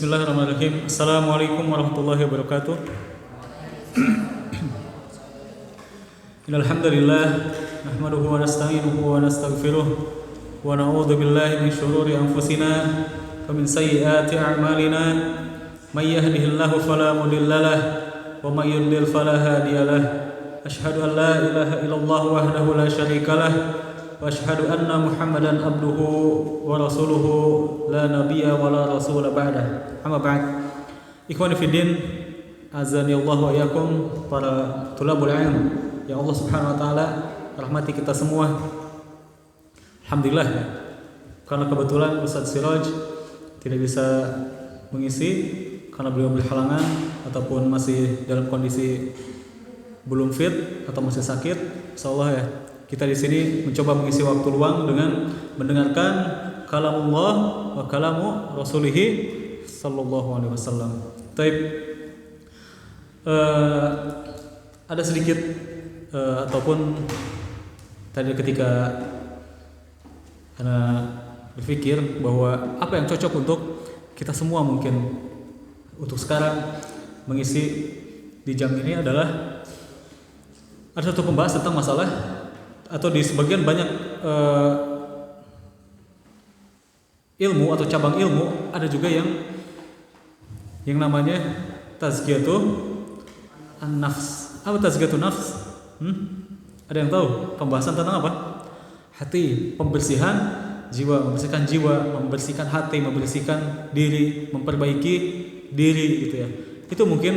Bismillahirrahmanirrahim. Assalamualaikum warahmatullahi wabarakatuh. Innal hamdalillah nahmaduhu wa nasta'inuhu wa nastaghfiruh wa na'udzu billahi min shururi anfusina wa min sayyiati a'malina. May yahdihillahu fala mudilla lahu wa may yudlil fala hadiya lahu. Asyhadu an la ilaha illallah wahdahu la syarika lahu wa asyhadu anna Muhammadan abduhu wa rasuluhu la nabiyya wa la rasula ba'dah. Amma ba'd. Ikhwani fiddin, azani Allah wa iyyakum, para tulabul ilm yang Allah Subhanahu wa taala rahmati kita semua. Alhamdulillah ya. Karena kebetulan Ustaz Siraj tidak bisa mengisi karena beliau berhalangan ataupun masih dalam kondisi belum fit atau masih sakit. Insyaallah ya, kita di sini mencoba mengisi waktu luang dengan mendengarkan kalamullah wa kalamu rasulih sallallahu alaihi wasallam. Taib, ada sedikit ataupun tadi ketika ana berpikir bahwa apa yang cocok untuk kita semua mungkin untuk sekarang mengisi di jam ini adalah ada satu pembahasan tentang masalah atau di sebagian banyak ilmu atau cabang ilmu ada juga yang namanya tazkiyatun an-nafs. Apa tazkiyatun nafs? Ada yang tahu? Pembahasan tentang apa? Hati, pembersihan jiwa, membersihkan hati, membersihkan diri, memperbaiki diri gitu ya. Itu mungkin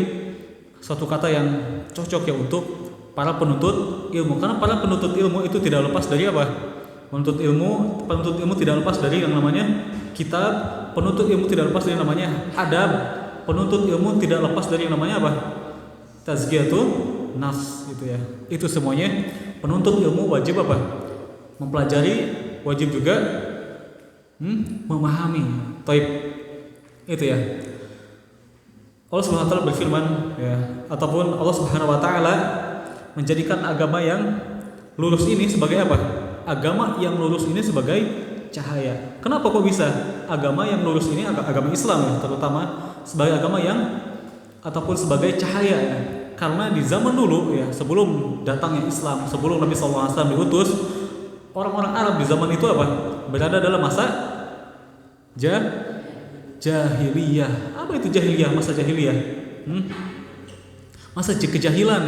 suatu kata yang cocok ya untuk para penuntut ilmu, karena para penuntut ilmu itu tidak lepas dari apa? Penuntut ilmu tidak lepas dari yang namanya kitab, penuntut ilmu tidak lepas dari yang namanya adab, penuntut ilmu tidak lepas dari yang namanya apa? Tazkiyatun nafs gitu ya. Itu semuanya penuntut ilmu wajib apa? Mempelajari, wajib juga memahami. Taib. Itu ya. Allah Subhanahu wa taala berfirman ya, ataupun Allah Subhanahu wa taala menjadikan agama yang lurus ini sebagai apa? Agama yang lurus ini sebagai cahaya. Kenapa kok bisa agama yang lurus ini, agama Islam ya, terutama sebagai agama yang ataupun sebagai cahaya ya? Karena di zaman dulu ya, sebelum datangnya Islam, sebelum Nabi SAW diutus, orang-orang Arab di zaman itu apa? Berada dalam masa jahiliyah. Apa itu jahiliyah? Masa jahiliyah? Masa kejahilan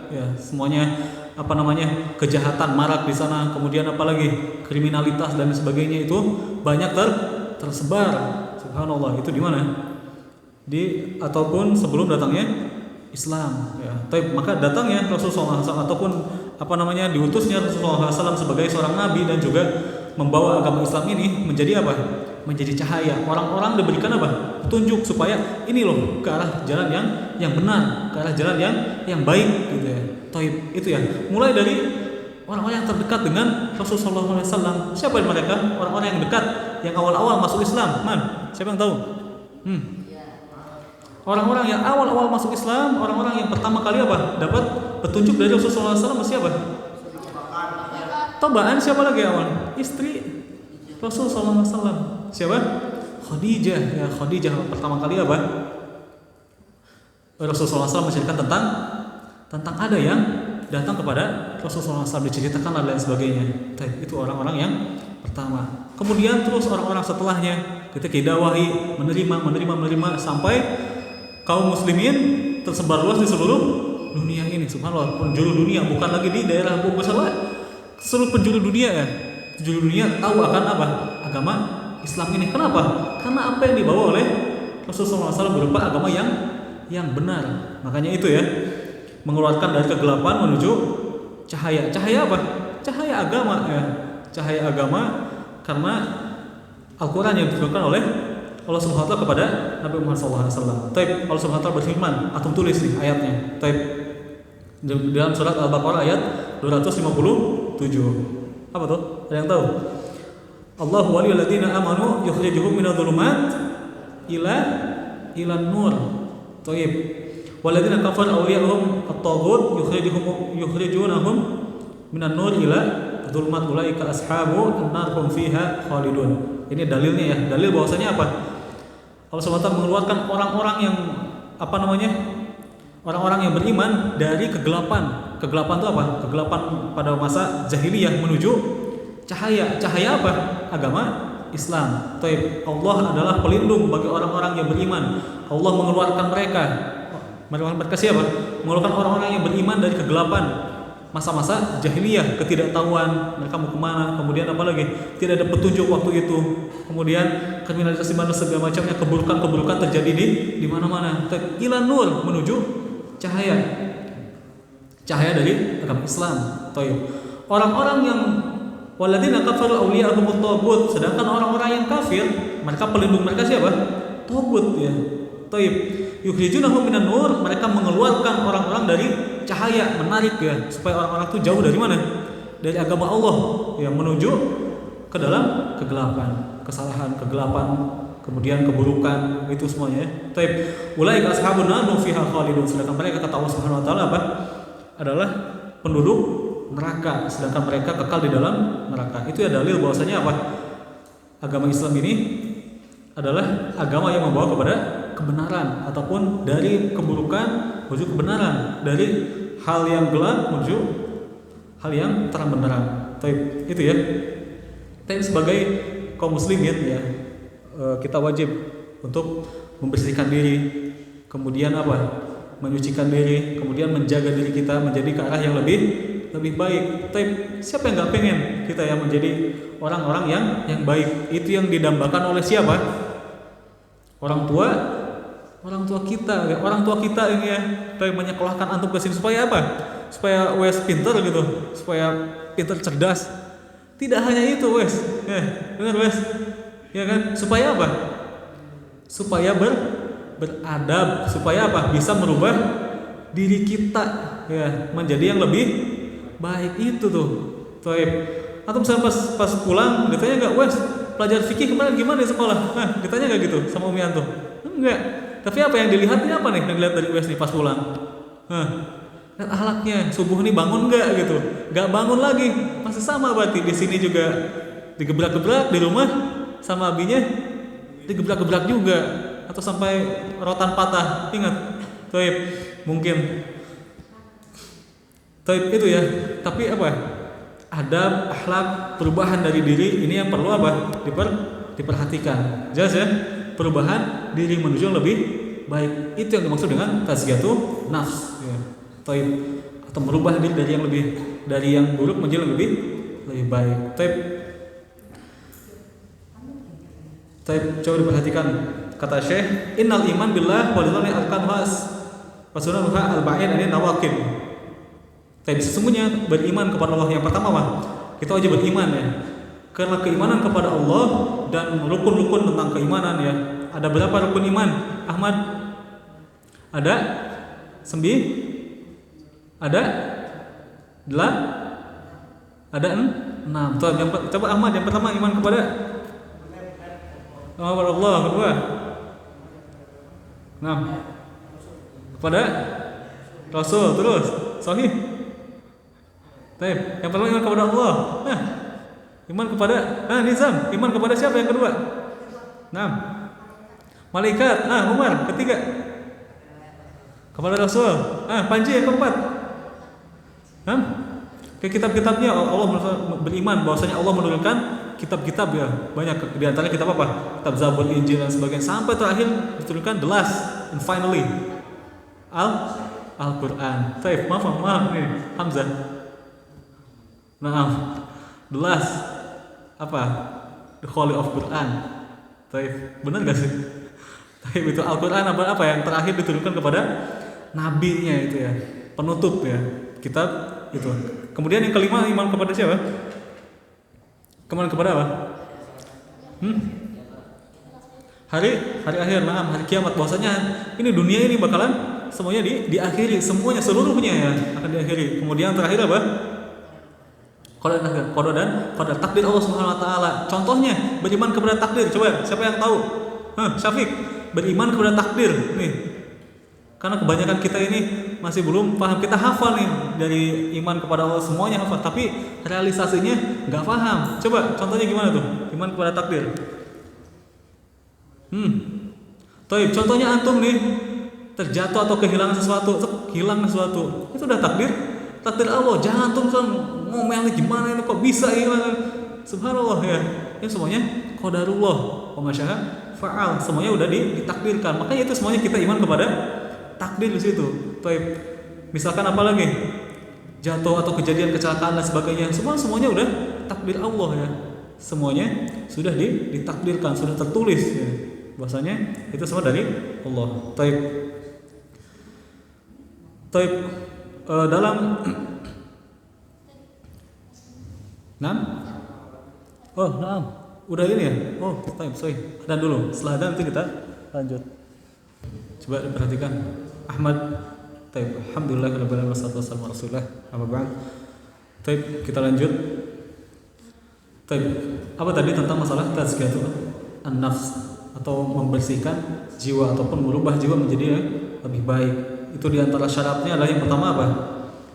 ya, semuanya apa namanya, kejahatan marak di sana, kemudian apalagi kriminalitas dan sebagainya itu banyak tersebar. Subhanallah, itu di mana? Ataupun sebelum datangnya Islam ya. Tapi maka datangnya Rasulullah SAW ataupun apa namanya, diutusnya Rasulullah SAW sebagai seorang nabi dan juga membawa agama Islam ini menjadi apa? Menjadi cahaya. Orang-orang diberikan apa? Petunjuk supaya ini loh ke arah jalan yang benar, ke arah jalan yang baik gitu ya. Taib, itu ya. Mulai dari orang-orang yang terdekat dengan Rasulullah SAW. Siapa mereka? Orang-orang yang dekat, yang awal-awal masuk Islam. Siapa yang tahu? Orang-orang yang awal-awal masuk Islam, orang-orang yang pertama kali apa? Dapat petunjuk dari Rasulullah SAW siapa? Tobaan siapa lagi awal? Istri Rasulullah SAW. Siapa? Khadijah. Ya, Khadijah pertama kali apa? Rasulullah SAW menceritakan tentang ada yang datang kepada Rasulullah SAW, diceritakan dan lain sebagainya. Itu orang-orang yang pertama. Kemudian terus orang-orang setelahnya ketika didakwahi menerima sampai kaum muslimin tersebar luas di seluruh dunia ini. Subhanallah, penjuru dunia, bukan lagi di daerah Bogor saja, seluruh penjuru dunia ya. Penjuru dunia tahu akan apa? Agama Islam ini. Kenapa? Karena apa yang dibawa oleh Rasulullah SAW berupa agama yang benar. Makanya itu ya, mengeluarkan dari kegelapan menuju cahaya. Cahaya apa? Cahaya agama ya. Cahaya agama karena Al-Quran yang diturunkan oleh Allah Subhanahu wa taala kepada Nabi Muhammad SAW. Taib, Allah Subhanahu wa taala berfirman, atum tulis nih ayatnya. Taib, dalam surat Al-Baqarah ayat 257. Apa tuh? Ada yang tahu? Allahu waliyul ladzina amanu yukhrijuhum minadh-dhulumat ila nur. Taib. Walladzina kafaru awliya'uhum at-taghut yukhrijunahum minan nur ila dhulumat ulaika ashabu an-nar hum fiha khalidun. Ini dalilnya ya. Dalil bahwasanya apa? Allah SWT mengeluarkan orang-orang yang orang-orang yang beriman dari kegelapan. Kegelapan itu apa? Kegelapan pada masa jahiliyah menuju cahaya. Cahaya apa? Agama Islam. Taib. Allah adalah pelindung bagi orang-orang yang beriman. Allah mengeluarkan mereka. Mereka siapa? Mengeluarkan orang-orang yang beriman dari kegelapan masa-masa jahiliyah, ketidaktahuan mereka mau kemana, kemudian apa lagi, tidak ada petunjuk waktu itu, kemudian kriminalisasi mana segala macamnya, keburukan terjadi di mana-mana. Ila nur, menuju cahaya dari agama Islam. Orang-orang yang walladzina kafaru awliya'ahumut taghut, sedangkan orang-orang yang kafir mereka pelindung mereka siapa? Taghut ya. Yukhrijunahum minan nur, mereka mengeluarkan orang-orang dari cahaya, menarik ya, supaya orang-orang itu jauh dari mana? Dari agama Allah yang menuju ke dalam kegelapan, kesalahan, kegelapan, kemudian keburukan, itu semuanya. Ulaika ashabun nar hum fiha khalidun, sedangkan mereka kata Allah Subhanahu wa taala apa? Adalah penduduk neraka, sedangkan mereka kekal di dalam neraka. Itu ya dalil bahwasanya apa? Agama Islam ini adalah agama yang membawa kepada kebenaran, ataupun dari keburukan menuju kebenaran, dari hal yang gelap menuju hal yang terang benderang. Itu ya. Tapi sebagai kaum muslimin ya, kita wajib untuk membersihkan diri, kemudian apa? Menyucikan diri, kemudian menjaga diri kita menjadi ke arah yang lebih baik. Tapi siapa yang nggak pengen kita yang menjadi orang-orang yang baik? Itu yang didambakan oleh siapa? Orang tua kita ini ya, menyekolahkan antum ke sini supaya apa? Supaya wes pinter gitu, supaya pinter cerdas. Tidak hanya itu wes, ya, benar wes, ya kan? Supaya apa? Supaya beradab, supaya apa? Bisa merubah diri kita ya menjadi yang lebih baik itu tuh. Antum saya pas pulang ditanya nggak, wes pelajar fikih kemarin gimana di sekolah? Nah, ditanya nggak gitu sama Umi antum? Enggak. Tapi apa yang dilihatnya apa nih? Yang dilihat dari US nih pas pulang. Ahlaknya, subuh nih bangun nggak gitu? Nggak bangun lagi, masih sama berarti di sini juga digebrak-gebrak, di rumah sama abinya digebrak-gebrak juga, atau sampai rotan patah. Ingat, mungkin. Itu ya. Tapi apa? Adab, akhlak, perubahan dari diri ini yang perlu apa? Diperhatikan. Jelas ya? Perubahan diri menuju yang lebih baik. Itu yang dimaksud dengan tazkiyatun nafs ya. Atau merubah diri dari yang buruk menjadi yang lebih baik. Coba diperhatikan kata Syekh, innal iman billah wa lillahi arkanuhas wa sunanuha al-ba'in ani nawaqib. Tapi sesungguhnya beriman kepada Allah yang pertama mah kita wajib beriman ya. Karena keimanan kepada Allah dan rukun-rukun tentang keimanan ya. Ada berapa rukun iman? Ahmad? Ada? 9? Ada? 8? Ada 6. Coba Ahmad, yang pertama iman kepada Allah, kedua. 6. Kepada Rasul, terus sahih. Yang pertama iman kepada Allah. Iman kepada Nizam, iman kepada siapa yang kedua? 6. Malaikat, Umar, ketiga. Kepada Rasul. Panji yang keempat. Ke kitab-kitabnya Allah beriman bahwasanya Allah menurunkan kitab-kitab ya, banyak di antara kitab apa? Kitab Zabur, Injil dan sebagainya, sampai terakhir diturunkan the last and finally Al-Qur'an. Maaf nih, Hamzah. The last apa? The Holy of Quran. Benar gak sih? Itu Al-Quran apa yang terakhir diturunkan kepada nabinya itu ya, penutup ya, kitab itu. Kemudian yang kelima iman kepada siapa? Kemudian kepada apa? Hari akhir, hari kiamat, bahwasanya ini dunia ini bakalan semuanya diakhiri, semuanya seluruhnya ya akan diakhiri. Kemudian terakhir apa? Qada dan takdir Allah Subhanahu wa taala. Contohnya beriman kepada takdir. Coba siapa yang tahu? Syafiq, beriman kepada takdir nih. Karena kebanyakan kita ini masih belum paham. Kita hafal nih dari iman kepada Allah semuanya hafal, tapi realisasinya enggak paham. Coba contohnya gimana tuh? Iman kepada takdir. Taib, contohnya antum nih terjatuh atau kehilangan sesuatu, hilang sesuatu, itu udah takdir Allah. Jangan antum ngomel gimana ini kok bisa hilang. Subhanallah ya. Ini semuanya qadarullah wa masya'a fa'al. Semuanya udah ditakdirkan. Makanya itu semuanya kita iman kepada takdir di situ. Taib. Misalkan apa lagi? Jatuh atau kejadian kecelakaan dan sebagainya. Semuanya udah takdir Allah ya. Semuanya sudah ditakdirkan, sudah tertulis ya. Bahwasanya itu semua dari Allah. Taib. Dalam udah ini ya. Taib, sorry. Dan dulu, setelah dan nanti kita lanjut. Coba diperhatikan. Ahmad. Taib. Alhamdulillah rabbil alamin wassalatu wassalamu ala Rasulillah. Amma ba'd. Taib, kita lanjut. Taib. Apa tadi tentang masalah tazkiyatun an-nafs atau membersihkan jiwa ataupun merubah jiwa menjadi lebih baik. Itu diantara syaratnya adalah yang pertama apa?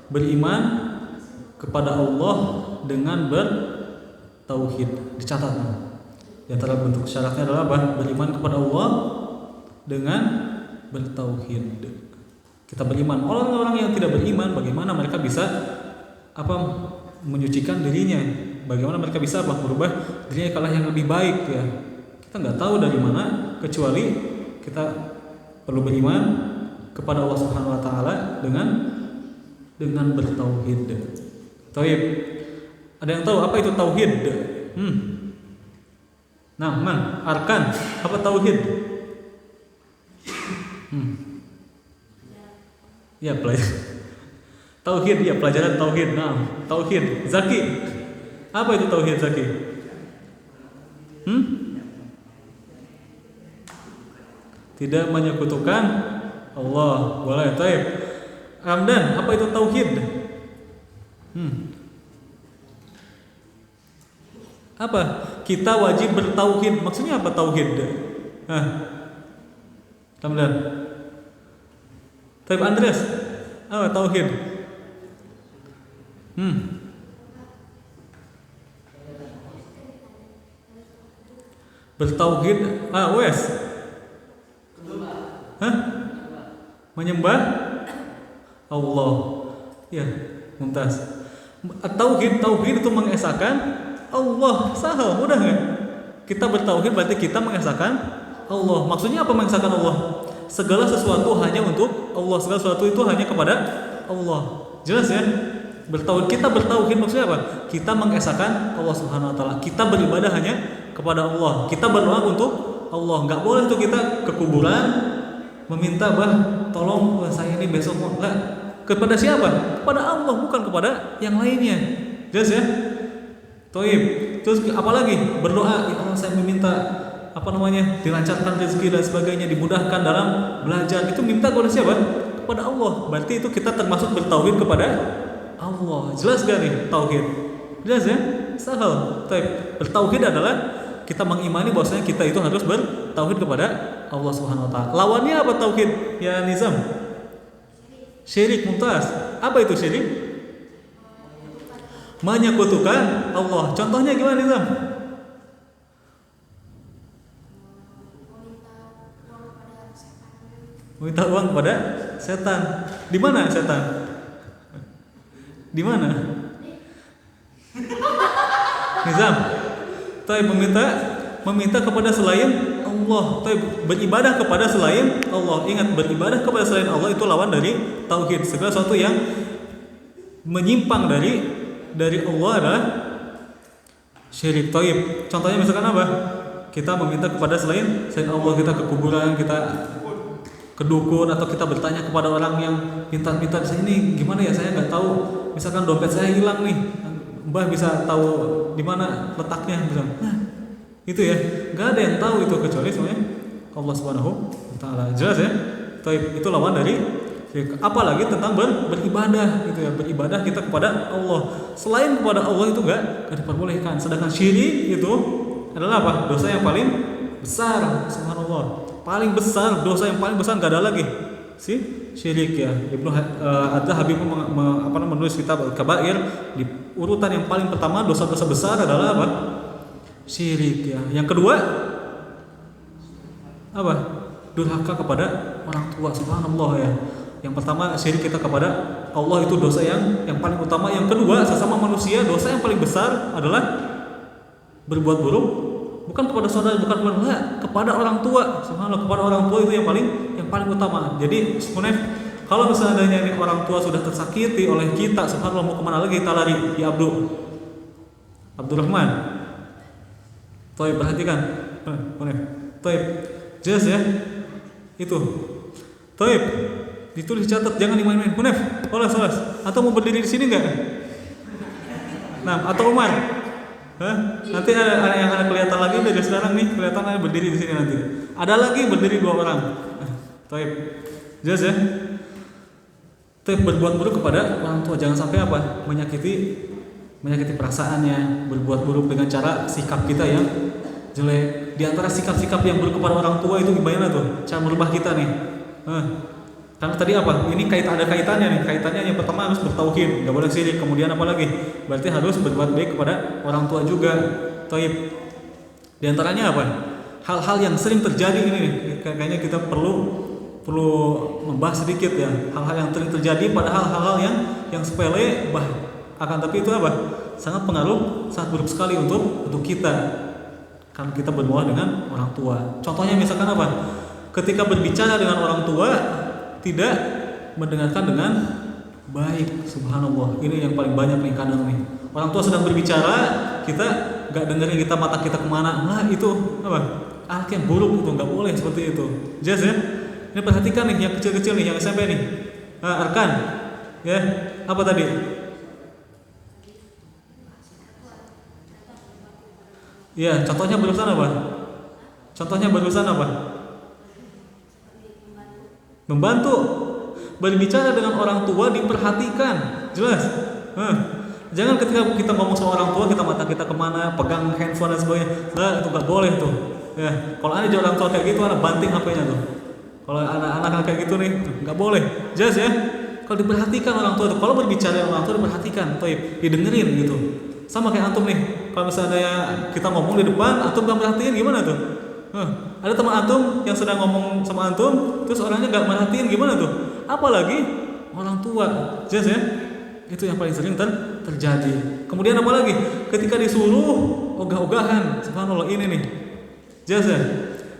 Beriman kepada Allah dengan bertauhid. Dicatat. Di antara bentuk syaratnya adalah apa? Beriman kepada Allah dengan bertauhid. Kita beriman. Orang-orang yang tidak beriman, bagaimana mereka bisa menyucikan dirinya? Bagaimana mereka bisa merubah dirinya ke arah yang lebih baik ya? Kita nggak tahu dari mana, kecuali kita perlu beriman kepada Allah Subhanahu Wa Taala dengan bertauhid. Tauhid. Ada yang tahu apa itu tauhid? Nah, arkan apa tauhid? Ya tauhid ya, pelajaran tauhid. Nah, tauhid. Zaki. Apa itu tauhid, Zaki? Tidak menyekutukan Allah. Boleh, taib. Ramdan, apa itu tauhid? Apa? Kita wajib bertauhid. Maksudnya apa tauhid? Ramdan. Taib Andres. Apa tauhid? Bertauhid, wes. Menyembah Allah. Ya, mumtaz. Tauhid itu mengesahkan Allah. Sahal, mudah enggak? Kita bertauhid berarti kita mengesahkan Allah. Maksudnya apa mengesahkan Allah? Segala sesuatu hanya untuk Allah. Segala sesuatu itu hanya kepada Allah. Jelas ya? Kita bertauhid maksudnya apa? Kita mengesahkan Allah Subhanahu Wa Taala. Kita beribadah hanya kepada Allah. Kita berdoa untuk Allah. Enggak boleh untuk kita ke kuburan meminta tolong saya ini besok enggak. Kepada siapa? Kepada Allah, bukan kepada yang lainnya. Jelas ya? Toib. Terus apalagi berdoa, ya Allah saya meminta dilancarkan rezeki dan sebagainya, dimudahkan dalam belajar. Itu minta kepada siapa? Kepada Allah. Berarti itu kita termasuk bertauhid kepada Allah. Jelas gak nih tauhid? Jelas ya? Sahal. Bertauhid adalah kita mengimani bahwasanya kita itu harus bertauhid kepada Allah Subhanahu Wa Taala. Lawannya apa tauhid? Ya Nizam. Syirik, mumtaz. Apa itu syirik? Menyekutukan Allah. Contohnya gimana Nizam? Minta uang kepada setan. Di mana setan? Di mana? Nizam. Meminta kepada selain Allah. Beribadah kepada selain Allah. Ingat, beribadah kepada selain Allah itu lawan dari tauhid. Segala sesuatu yang menyimpang dari Allah adalah syirik. Taib. Contohnya misalkan apa? Kita meminta kepada selain Allah, kita ke kuburan, kita ke dukun, atau kita bertanya kepada orang yang minta saya ini gimana ya, saya nggak tahu. Misalkan dompet saya hilang nih, Mbah bisa tahu di mana letaknya, misalkan. Itu ya, nggak ada yang tahu itu kecuali semuanya Allah Subhanahu Wa Taala. Jelas ya? Itu lawan dari apalagi tentang beribadah gitu ya. Beribadah kita kepada Allah. Selain kepada Allah itu nggak diperbolehkan. Sedangkan syirik itu adalah apa? Dosa yang paling besar. Subhanallah. Paling besar, dosa yang paling besar nggak ada lagi. Syirik ya. Ibnu Adz-Dzahabi menulis kitab Al-Kabair, di urutan yang paling pertama dosa-dosa besar adalah apa? Syirik ya. Yang kedua apa? Durhaka kepada orang tua, subhanallah ya. Yang pertama syirik kita kepada Allah itu dosa yang paling utama. Yang kedua, sesama manusia dosa yang paling besar adalah berbuat buruk bukan kepada saudara, bukan kepada orang tua. Subhanallah, kepada orang tua itu yang paling utama. Jadi sebenarnya kalau misalnya ini orang tua sudah tersakiti oleh kita, subhanallah, mau kemana lagi kita lari? Ya Abdurrahman. Toib, perhatikan. Toib, jelas ya? Itu. Toib, ditulis, catat, jangan dimain-main. Hunef, olas. Atau mau berdiri di sini enggak? Nah, atau Umar? Nanti ada yang ada kelihatan lagi dari sekarang nih, kelihatan ada berdiri di sini nanti. Ada lagi berdiri 2 orang. Toib, jelas ya? Toib, berbuat buruk kepada orang tua, jangan sampai apa? Menyakiti perasaannya, berbuat buruk dengan cara sikap kita yang jelek. Di antara sikap-sikap yang buruk kepada orang tua itu gimana tuh? Cara merubah kita nih. Karena tadi apa? Ini ada kaitannya nih. Kaitannya yang pertama harus bertauhid, enggak boleh syirik. Kemudian apa lagi? Berarti harus berbuat baik kepada orang tua juga. Thayyib. Di antaranya apa? Hal-hal yang sering terjadi ini nih. Kayaknya kita perlu membahas sedikit ya. Hal-hal yang sering terjadi, padahal hal-hal yang sepele, akan tapi itu apa? Sangat pengaruh, sangat buruk sekali untuk kita. Kalau kita bermuara dengan orang tua. Contohnya misalkan apa? Ketika berbicara dengan orang tua tidak mendengarkan dengan baik, subhanallah. Ini yang paling banyak nih kadang nih. Orang tua sedang berbicara, kita nggak dengerin, mata kita kemana. Nah itu apa? Hal yang buruk itu nggak boleh seperti itu. Jelas ya? Ini perhatikan nih yang kecil-kecil nih, yang SMP nih. Arkan, ya apa tadi? Ya, contohnya barusan apa? Membantu. Berbicara dengan orang tua diperhatikan, jelas. Jangan ketika kita ngomong sama orang tua, mata kita kemana, pegang handphone dan sebagainya. Nah, itu nggak boleh tuh. Ya, kalau ada orang tua kayak gitu, anak banting HP-nya tuh. Kalau anak-anak kayak gitu nih, nggak boleh. Jelas ya? Kalau diperhatikan orang tua tuh, kalau berbicara dengan orang tua diperhatikan, didengerin gitu. Sama kayak antum nih. Kalau misalnya kita ngomong di depan, antum nggak merhatiin, gimana tuh? Ada teman antum yang sedang ngomong sama antum, terus orangnya nggak merhatiin, gimana tuh? Apalagi orang tua, jelas ya? Itu yang paling sering terjadi. Kemudian apalagi? Ketika disuruh ogah-ogahan, subhanallah, ini nih, jelas ya?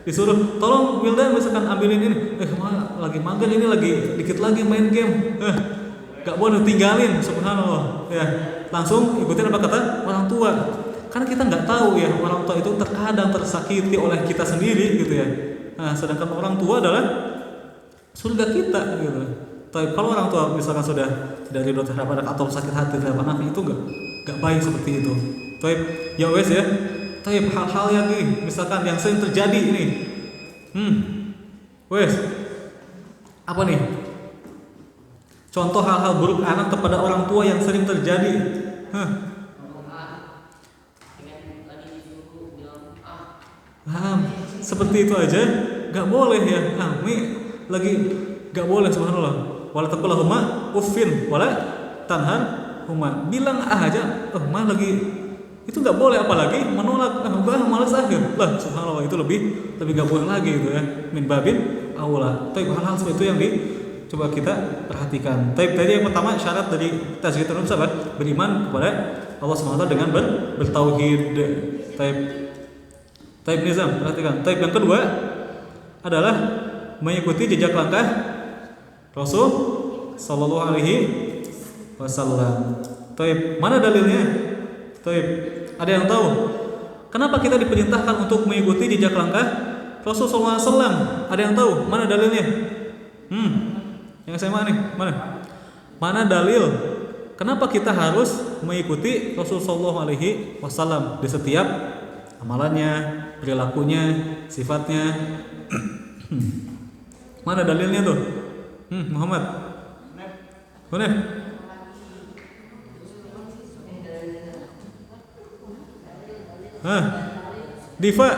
Disuruh, tolong Wildan misalkan ambilin ini, lagi mager ini, lagi dikit lagi main game, nggak boleh tinggalin, subhanallah, ya. Langsung ikutin apa kata orang tua. Karena kita nggak tahu ya, orang tua itu terkadang tersakiti oleh kita sendiri gitu ya. Nah, sedangkan orang tua adalah surga kita gitu. Tapi kalau orang tua misalkan sudah tidak ridho terhadap anak atau sakit hati terhadap anaknya, itu nggak baik seperti itu. Tapi ya wes ya. Tapi hal-hal yang misalkan yang sering terjadi ini, wes apa nih? Contoh hal-hal buruk anak kepada orang tua yang sering terjadi. Seperti itu aja nggak boleh ya. Ini lagi nggak boleh, subhanallah. Wala taqul lahuma uffin wala tanharhuma. Bilang aja, mah lagi, itu nggak boleh, apalagi menolak, malas akhir. Lah subhanallah, itu lebih nggak boleh lagi itu ya. Min babin aula. Tapi hal-hal seperti itu yang coba kita perhatikan. Tadi yang pertama syarat dari tazkiyatun nafs apa? Beriman kepada Allah SWT dengan bertauhid. Taib nizam, perhatikan. Taib yang kedua adalah mengikuti jejak langkah Rasul sallallahu alaihi wasallam. Taib, mana dalilnya? Taib, ada yang tahu? Kenapa kita diperintahkan untuk mengikuti jejak langkah Rasul sallallahu alaihi wasallam? Ada yang tahu? Mana dalilnya? Yang SMA nih, mana dalil? Kenapa kita harus mengikuti Rasul sallallahu alaihi wasallam di setiap amalannya, perilakunya, sifatnya? Mana dalilnya tuh? Muhammad. Mana? Diva.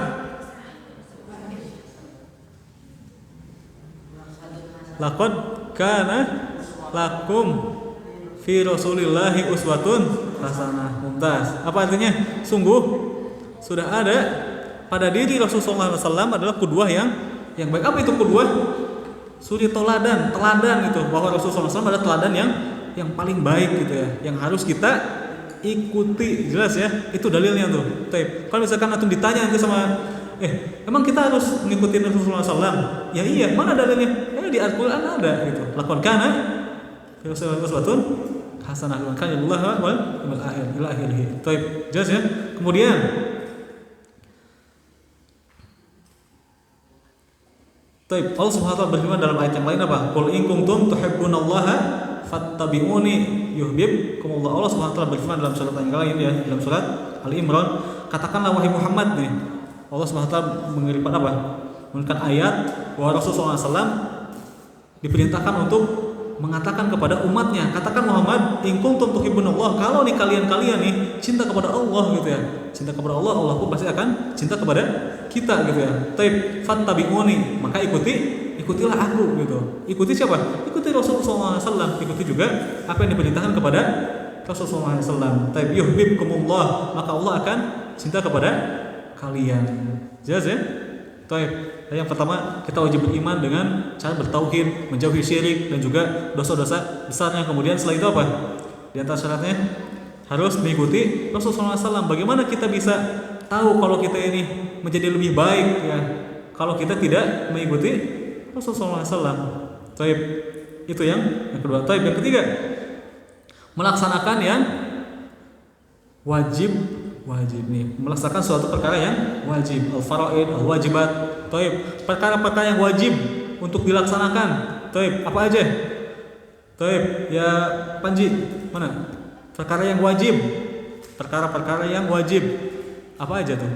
Laqad kana lakum fi Rasulillahi uswatun hasanah. Mumtaz. Apa artinya? Sungguh sudah ada pada diri Rasulullah SAW adalah qudwah yang yang baik. Apa itu qudwah? Suri teladan itu, bahwa Rasulullah SAW adalah teladan yang paling baik gitu ya, yang harus kita ikuti. Jelas ya, itu dalilnya tuh. Kalau misalkan antum ditanya nanti sama emang kita harus mengikuti Rasulullah SAW? Ya iya, mana dalilnya? Di Al-Quran ada gitu. Laqad kana fi Rasulillah uswatun hasanah liman kana yarjullaha wal yawmal akhir ila akhirih. Jelas ya. Kemudian Allah Subhanahu wa taala berfirman dalam ayat yang lain apa? Qul in kuntum tuhibbunallaha fattabi'uni yuhibbukumullah. Allah Subhanahu wa taala berfirman dalam surat yang lain ya, dalam surat Ali Imran, katakanlah wahai Muhammad nih. Allah Subhanahu wa taala mengirimkan apa? Mengirimkan ayat bahwa Rasulullah SAW diperintahkan untuk mengatakan kepada umatnya, katakan Muhammad, in kuntum tuhibbunallah, kalau nih kalian nih cinta kepada Allah gitu ya. Cinta kepada Allah, Allah pun pasti akan cinta kepada kita gitu ya. Fattabi'uni, maka ikutilah aku gitu. Ikuti siapa? Ikuti Rasulullah SAW. Ikuti juga apa yang diperintahkan kepada Rasulullah SAW. Yuhibbukumullah, maka Allah akan cinta kepada kalian. Jelas ya? Yang pertama, kita wajib beriman dengan cara bertauhid, menjauhi syirik dan juga dosa-dosa besarnya. Kemudian setelah itu apa? Di antara syaratnya harus mengikuti Rasulullah SAW. Bagaimana kita bisa tahu kalau kita ini menjadi lebih baik ya, kalau kita tidak mengikuti Rasulullah SAW? Itu yang kedua. Yang ketiga, melaksanakan yang wajib nih, melaksanakan suatu perkara yang wajib, al-faraid, al-wajibat. Perkara-perkara yang wajib untuk dilaksanakan. Apa aja? Ya Panji, mana? Perkara yang wajib. Perkara-perkara yang wajib. Apa aja tuh?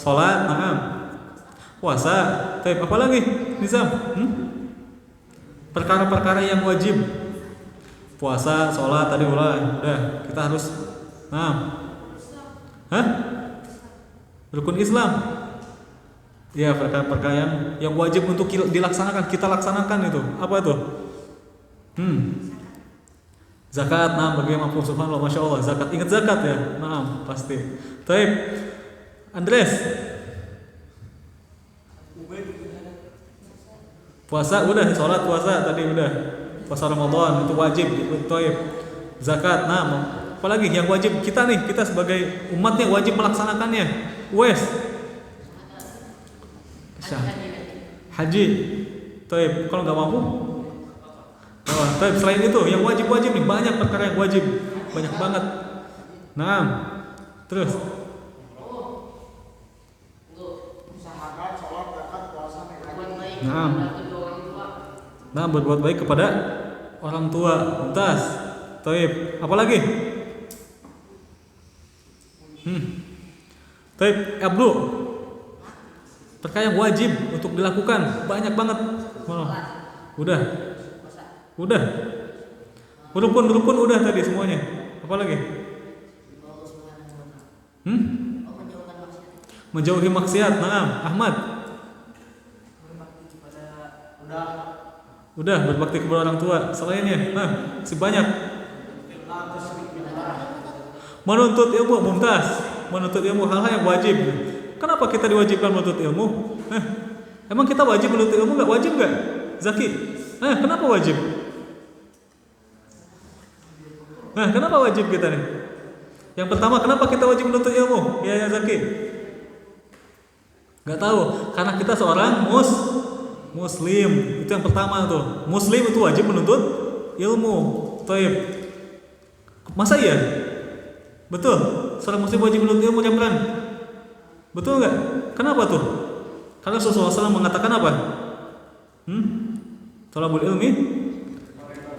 Salat, puasa. Apa lagi? Nizam? Perkara-perkara yang wajib. Puasa, salat tadi udah. Kita harus rukun Islam. Ya, perkara-perkara yang wajib untuk dilaksanakan, kita laksanakan itu. Apa itu? Zakat, bagaimana subhanallah, masya Allah, zakat. Ingat zakat ya? Pasti. Andres. Puasa udah, sholat puasa tadi udah. Puasa Ramadan itu wajib. Zakat, apalagi yang wajib kita sebagai umatnya wajib melaksanakannya. Haji. Kalau nggak mampu, selain itu yang wajib nih, banyak perkara yang wajib, banyak banget. Terus berbuat baik kepada orang tua. Apa lagi? Abdu. Perkara yang wajib untuk dilakukan banyak banget. Udah. Rukun udah tadi semuanya. Apa lagi? Menjauhi maksiat. Ahmad. Udah, berbakti kepada orang tua. Selainnya, masih banyak. Menuntut ilmu, Mumtaz. Menuntut ilmu, hal-hal yang wajib. Kenapa kita diwajibkan menuntut ilmu? Emang kita wajib menuntut ilmu nggak? Wajib nggak? Zaki? Kenapa wajib? Kenapa wajib kita nih? Yang pertama, kenapa kita wajib menuntut ilmu? Ya Zaki? Nggak tahu. Karena kita seorang Muslim. Itu yang pertama tuh. Muslim itu wajib menuntut ilmu. Masa iya? Betul. Seorang Muslim wajib menuntut ilmu, Jamran. Betul nggak? Kenapa tuh? Karena Rasulullah SAW mengatakan apa? Thalabul ilmi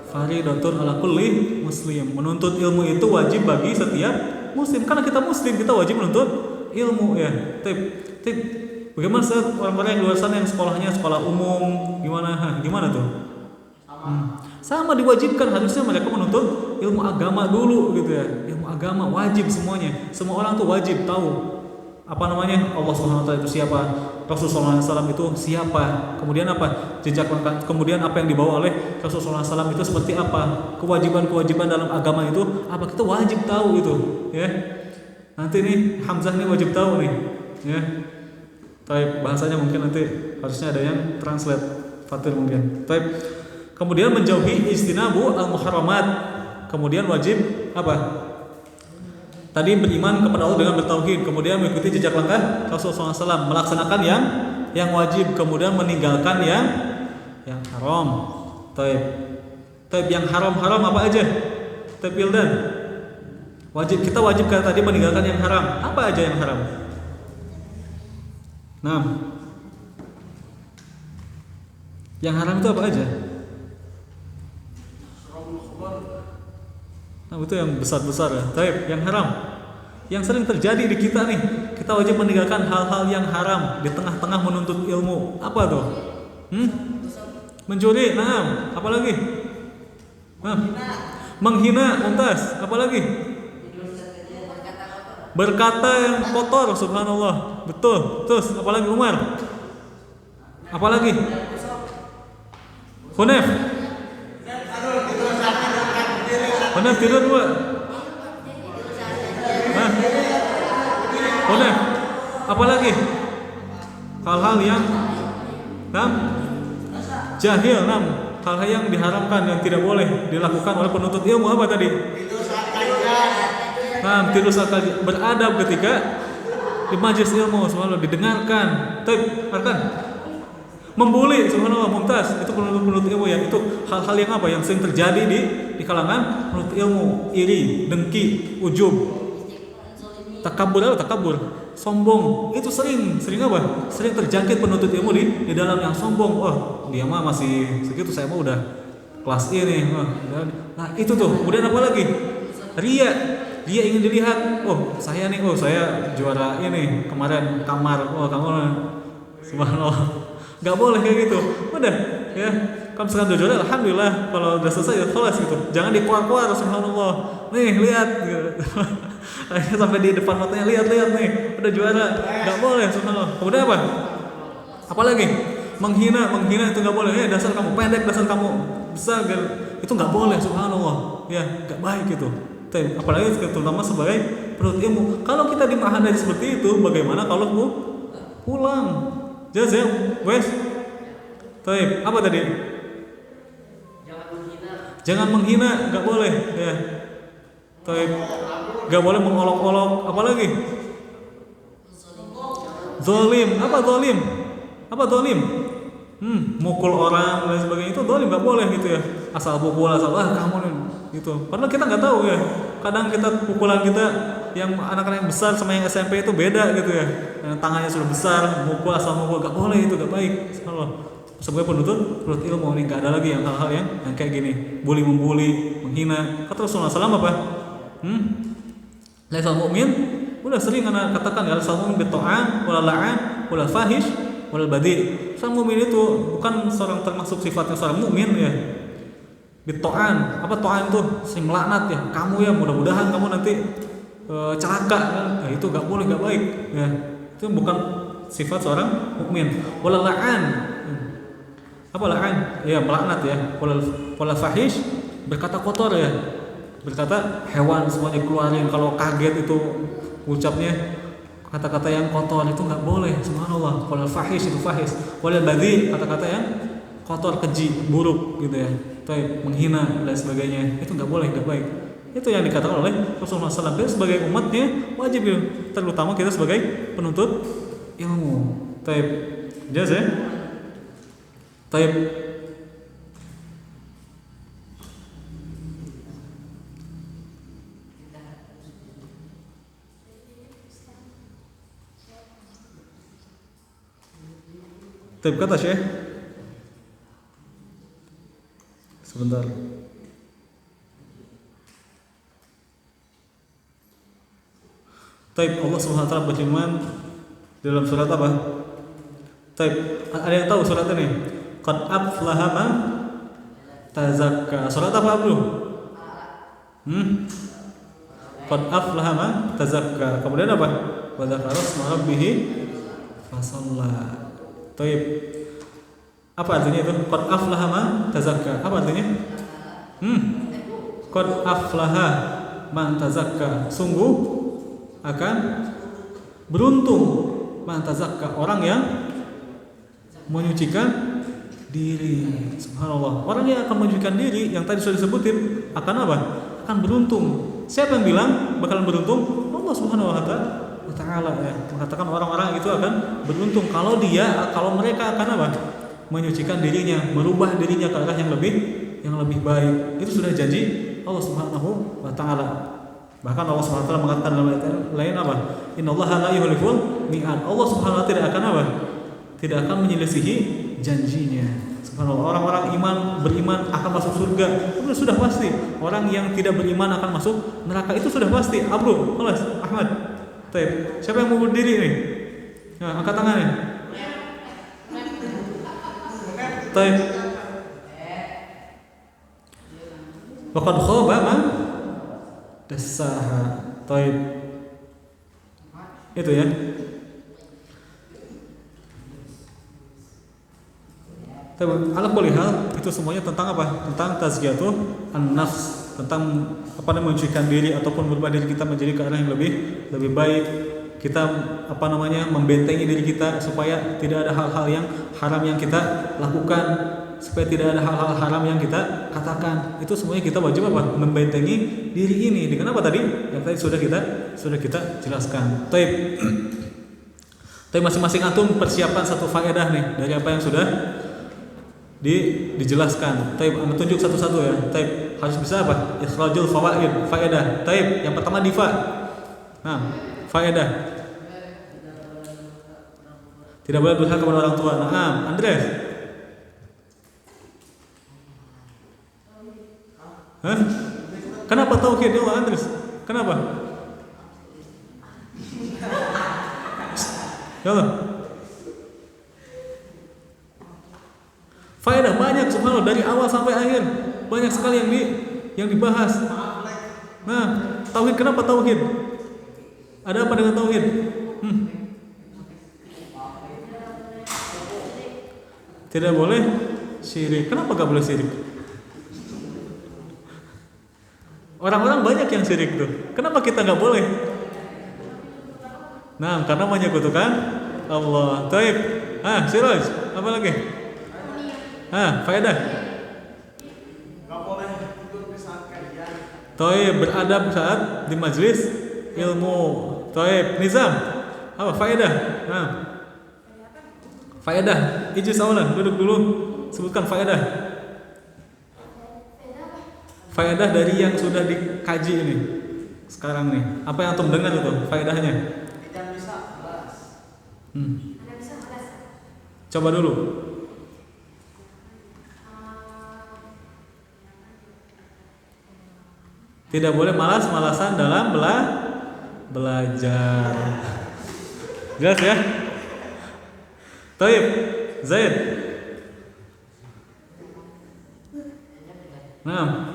faridatun ala kulli muslim. Menuntut ilmu itu wajib bagi setiap muslim. Karena kita muslim, kita wajib menuntut ilmu ya. Bagaimana orang-orang yang luar sana yang sekolahnya sekolah umum, gimana tuh? Sama diwajibkan, harusnya mereka menuntut ilmu agama dulu gitu ya. Ilmu agama wajib semuanya. Semua orang tuh wajib tahu Allah Subhanahu wa taala itu siapa, Rasulullah SAW itu siapa, kemudian apa jejak langkah, kemudian apa yang dibawa oleh Rasulullah SAW itu seperti apa, kewajiban dalam agama itu apa, kita wajib tahu itu ya. Nanti nih Hamzah nih wajib tahu nih ya. Taib, bahasanya mungkin nanti harusnya ada yang translate Fatir mungkin. Taib. Kemudian menjauhi istinabu al-muharramat. Kemudian wajib apa? Tadi beriman kepada Allah dengan bertauhid, kemudian mengikuti jejak langkah Rasulullah SAW, melaksanakan yang wajib, kemudian meninggalkan yang haram. Taib. Taib, yang haram-haram apa aja? Taib Wildan. Kita wajib kan tadi meninggalkan yang haram. Apa aja yang haram? Nah, yang haram itu apa aja? Nah, itu yang besar-besar ya. Taib, yang haram. Yang sering terjadi di kita nih, kita wajib meninggalkan hal-hal yang haram di tengah-tengah menuntut ilmu. Apa tuh? Mencuri, nah, apa lagi? Nah, menghina, Mumtaz, apa lagi? Berkata yang kotor, subhanallah. Betul. Terus apa lagi Umar? Apa lagi? Hunef. Hunef tidur buat. Hah? Hunef. Apa lagi? Hal-hal yang jahil, hal-hal yang diharamkan, yang tidak boleh dilakukan oleh penuntut ilmu. Apa tadi? Tidur saat beradab ketika di majelis ilmu, subhanallah, didengarkan. Taib, arkan. Membuli, subhanallah, Mumtaz, itu penuntut ilmu ya. Itu hal-hal yang apa? Yang sering terjadi di kalangan penuntut ilmu, iri, dengki, ujub, takabur, sombong. Itu sering apa? Sering terjangkit penuntut ilmu di dalam yang sombong. Oh, dia mah masih segitu, saya mah udah kelas ini. Nah, itu tuh. Kemudian apa lagi? Dia ingin dilihat, saya juara ini kemarin kamar, kamu, subhanallah, nggak boleh kayak gitu. Udah ya, kamu sekarang juara, alhamdulillah, kalau udah selesai ya kelas gitu, jangan dikuar-kuar, subhanallah, nih lihat, gitu. Akhirnya sampai di depan matanya, lihat nih, udah juara, nggak boleh, subhanallah. Kemudian apa? Apalagi menghina itu nggak boleh. Dasar kamu pendek, dasar kamu besar, itu nggak boleh, subhanallah, ya nggak baik gitu. Apalagi terutama sebagai penuntut ilmu. Kalau kita dimahani seperti itu, bagaimana kalau pulang? Jelas ya, wes. Taib, apa tadi? Jangan menghina, nggak boleh. Ya. Taib, nggak boleh mengolok-olok. Apalagi? Zolim, apa zolim? Mukul orang dan sebagainya, itu zolim, nggak boleh gitu ya. Asal pukul, kamu nih. Gitu. Padahal kita nggak tahu ya. Kadang pukulan kita yang anak-anak yang besar sama yang SMP itu beda gitu ya. Yang tangannya sudah besar, mukul asal mukul, nggak boleh, itu nggak baik. Sebagai penuntut ilmu ini nggak ada lagi yang hal-hal yang kayak gini, membuli, menghina. Kata Rasulullah SAW apa? Laisal mu'min, udah sering anak katakan ya, laisal mu'min bitta'an, wala la'an, wala fahish, wala badi'. Seorang mukmin itu bukan seorang termasuk sifatnya seorang mukmin ya. Bitoan, apa toan itu? Sering melaknat ya. Kamu ya, mudah-mudahan kamu nanti celaka. Nah, itu nggak boleh, nggak baik. Ya, itu bukan sifat seorang mukmin. Wala la'an, apa la'an? Ya melaknat ya. Wala fahish, berkata kotor ya. Berkata hewan semuanya keluarin. Kalau kaget itu ucapnya kata-kata yang kotor, itu nggak boleh. Subhanallah. Wala fahish itu fahish. Wala badi, kata-kata yang kotor, keji, buruk gitu ya. Taib, menghina dan sebagainya, itu nggak boleh, nggak baik. Itu yang dikatakan oleh Rasulullah SAW. Dan sebagai umatnya wajib, terutama kita sebagai penuntut ilmu. Taib, jelas ya? Taib. Taib kata Syekh. Sebentar. Taib, Allah Subhanahu wa taala berfirman dalam surat apa? Taib, ada yang tahu surat ini? Qad aflaha man tazakka. Surat apa, Bro? Qad aflaha man tazakka. Kemudian apa? Wa dzakara isma rabbih fasalla. Taib. Apa artinya itu? Qad aflaha man tazakka. Apa artinya? Qad aflaha man tazakka. Sungguh akan beruntung man tazakka, orang yang menyucikan diri. Subhanallah. Orang yang akan menyucikan diri yang tadi sudah disebutin akan apa? Akan beruntung. Siapa yang bilang bakalan beruntung? Allah Subhanahu wa taala ya. Mengatakan orang-orang itu akan beruntung kalau mereka akan apa? Menyucikan dirinya, merubah dirinya ke arah yang lebih baik. Itu sudah janji Allah Subhanahu wa taala. Bahkan Allah Subhanahu wa taala mengatakan dalam ayat lain apa? Innallaha la yukhliful mi'ad. Allah Subhanahu wa taala tidak akan apa? Tidak akan menyelisihi janjinya. Subhanallah. Orang-orang beriman akan masuk surga. Itu sudah pasti. Orang yang tidak beriman akan masuk neraka, itu sudah pasti. Abdul, Khalas, Ahmad. Baik. Siapa yang mau berdiri nih? Nah, angkat tangannya. Baik. Waqad khaba man dassaha. Baik. Itu ya. Ala kulli hal, itu semuanya tentang apa? Tentang tazkiyatuh an-nafs, tentang mencucikan diri ataupun berubah diri kita menjadi ke arah yang lebih baik. Kita membentengi diri kita supaya tidak ada hal-hal yang haram yang kita lakukan, supaya tidak ada hal-hal haram yang kita katakan. Itu semuanya kita wajib membentengi diri ini. Dengan apa tadi? Yang tadi sudah kita jelaskan. Tapi masing-masing antum persiapan satu faedah nih dari apa yang sudah dijelaskan. Anda tunjuk satu-satu ya. Harus bisa apa? Ikhrajul fawaid, faedah. Yang pertama difa. Nah, faedah. Tidak boleh durhaka kepada orang tua. Nah, Andres. Hah? Kenapa tauhid ya Allah, Andres? Kenapa? Ya Allah. Faedah banyak, subhanallah, dari awal sampai akhir banyak sekali yang dibahas. Nah, tauhid, kenapa tauhid? Ada apa dengan tauhid? Tidak boleh syirik. Kenapa gak boleh syirik? Orang-orang banyak yang syirik tuh. Kenapa kita gak boleh? Nah, karena menyekutukan Allah. Taib. Siraj, apa lagi? Faedah. Taib, beradab saat di majlis ilmu. Taib, nizam. Apa faedah? Faedah. Ijaz awalan, duduk dulu. Sebutkan faedah. Faedah dari yang sudah dikaji ini sekarang nih. Apa yang antum dengar itu faedahnya? Tidak bisa balas. Coba dulu. Tidak boleh malas-malasan dalam belajar. Jelas ya? Taib, Zaid. Nah.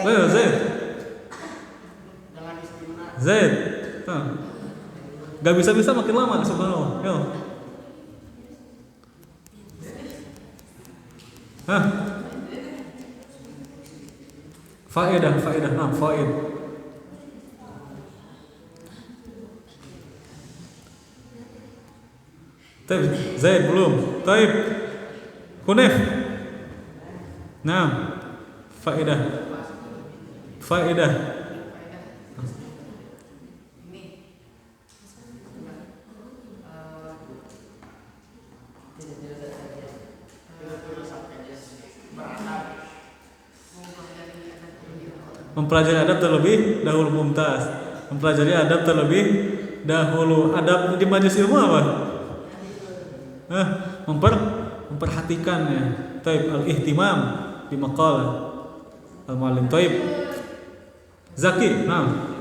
Zaid. Zaid. Gak bisa-bisa makin lama, subhanallah. Yo. Faedah. Nah, faedah. Taib, Zaid belum. Taib. Hunef. Nah, faedah. Mempelajari adab terlebih dahulu, mumtaz. Mempelajari adab terlebih dahulu. Adab di majelis ilmu apa? Memperhatikannya. Taib, al-ihtimam di maqalah al-muallim. Taib. Zaki. Nah,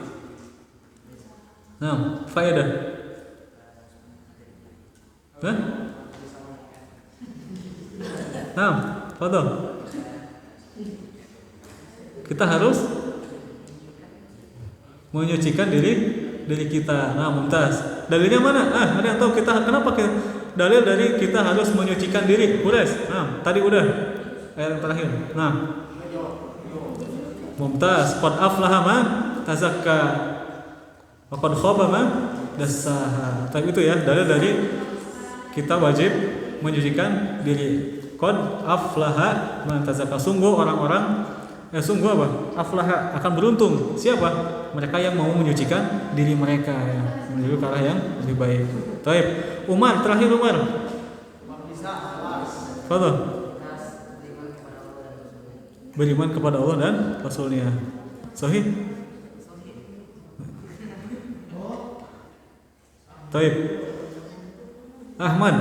faedah. Fadhil. Kita harus menyucikan diri kita. Nah, mumtaz. Dalilnya mana? Ada yang tahu kita kenapa dalil dari kita harus menyucikan diri? Qurais. Tadi udah ayat yang terakhir. Nah, mumtaz. Qad aflaha man tazakka. Faqad khaba man dassaha. Tapi itu ya dalil dari kita wajib menyucikan diri. Qad aflaha man tazakka. Sungguh apa? Aflaha, akan beruntung. Siapa? Mereka yang mau menyucikan diri mereka ya, menuju ke arah yang lebih baik. Baik. Umar, terakhir Umar. Fadhil. Beriman kepada Allah dan Rasulnya. Sahih? Taib. Ahmad.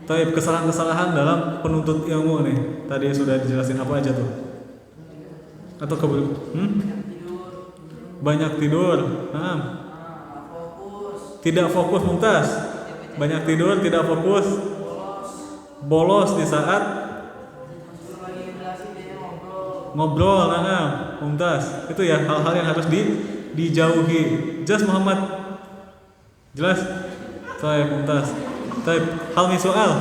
Taib, kesalahan-kesalahan dalam penuntut ilmu nih. Tadi sudah dijelasin apa aja tuh? Atau banyak tidur. Tidak fokus Mumtaz. Banyak tidur, tidak fokus. Bolos di saat ngobrol. Mumtaz. Itu ya hal-hal yang harus dijauhi. Jelas Muhammad? Jelas? Taib Mumtaz. Taib, hal ini soal.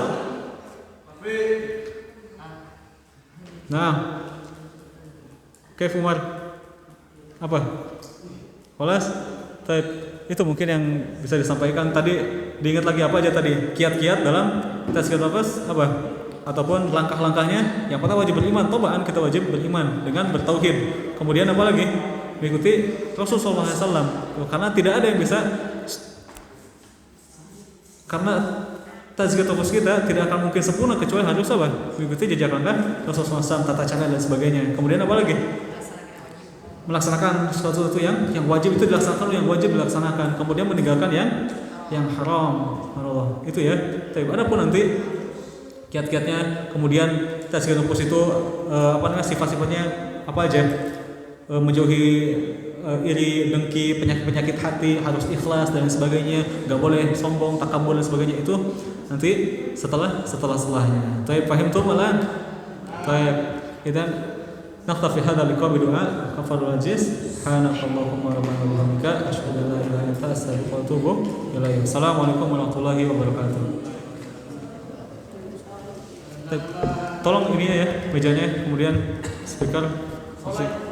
Kaif Umar? Apa? Kholas? Taib. Itu mungkin yang bisa disampaikan tadi. Diingat lagi apa aja tadi? Kiat-kiat dalam tazkiyatun nafas apa? Ataupun langkah-langkahnya. Yang pertama wajib beriman. Tobaan kita wajib beriman dengan bertauhid. Kemudian apa lagi? Mengikuti Rasulullah SAW. Karena tidak ada yang bisa. Karena tazkiyatun nafas kita tidak akan mungkin sempurna kecuali harus apa? Mengikuti jejak langkah Rasulullah SAW, tata cara dan sebagainya. Kemudian apa lagi? Melaksanakan sesuatu yang wajib itu dilaksanakan, yang wajib dilaksanakan. Kemudian meninggalkan yang haram. Allah. Itu ya. Tapi adapun nanti kiat-kiatnya, kemudian tazkiyatun nafas itu sifat-sifatnya apa aja? Menjauhi iri, dengki, penyakit-penyakit hati, harus ikhlas dan sebagainya, nggak boleh sombong, takabur dan sebagainya, itu nanti setelahnya. Tapi paham tuh malah. Baik, kita naktafi hadza liqabi du'a kafarul ajiz. Subhanakallahumma rabbana wa bihamdika asyhadu an la ilaha illa anta astaghfiruka wa atubu ilaik. Assalamualaikum warahmatullahi wabarakatuh. Tolong ini ya mejanya, kemudian speaker musik.